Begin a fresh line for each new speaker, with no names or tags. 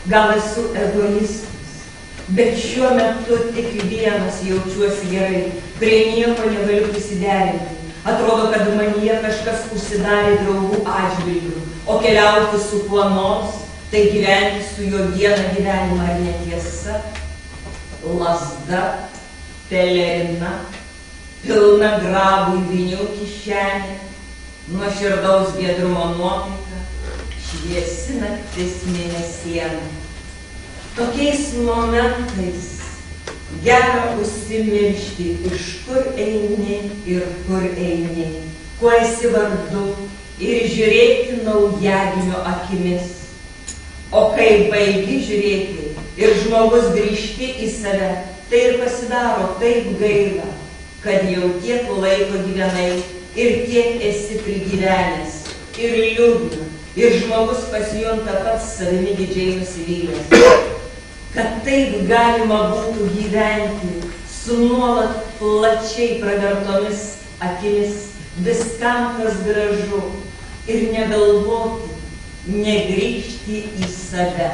gal esu egoistas, bet šiuo metu tik vienas jaučiuosi gerai, prie nieko negaliu prisiderinti. Atrodo, kad manyje kažkas užsidarė draugų atžvilgių, o keliauti su kuo nors, tai gyventi su juo vieną gyvenimą ar netiesa. Lazda, pelerina, pilna grabų įvinių kišenė, nuoširdaus giedrumo nuotaika, šviesi naktis mėnesiena. Tokiais momentais gera užsimiršti, iš kur eini ir kur eini, kuo esi vardu ir žiūrėti naujagimio akimis. O kai baigi žiūrėti ir žmogus grįžti į save, tai ir pasidaro taip gaila, kad jau tiek laiko gyvenai ir tiek esi prigyvenęs ir liūdna, ir žmogus pasijunta pats savimi didžiai nusivylęs. Kad taip galima būtų gyventi su nuolat plačiai pravertomis akimis, viskam kas gražu ir negalvoti, negrįžti į save.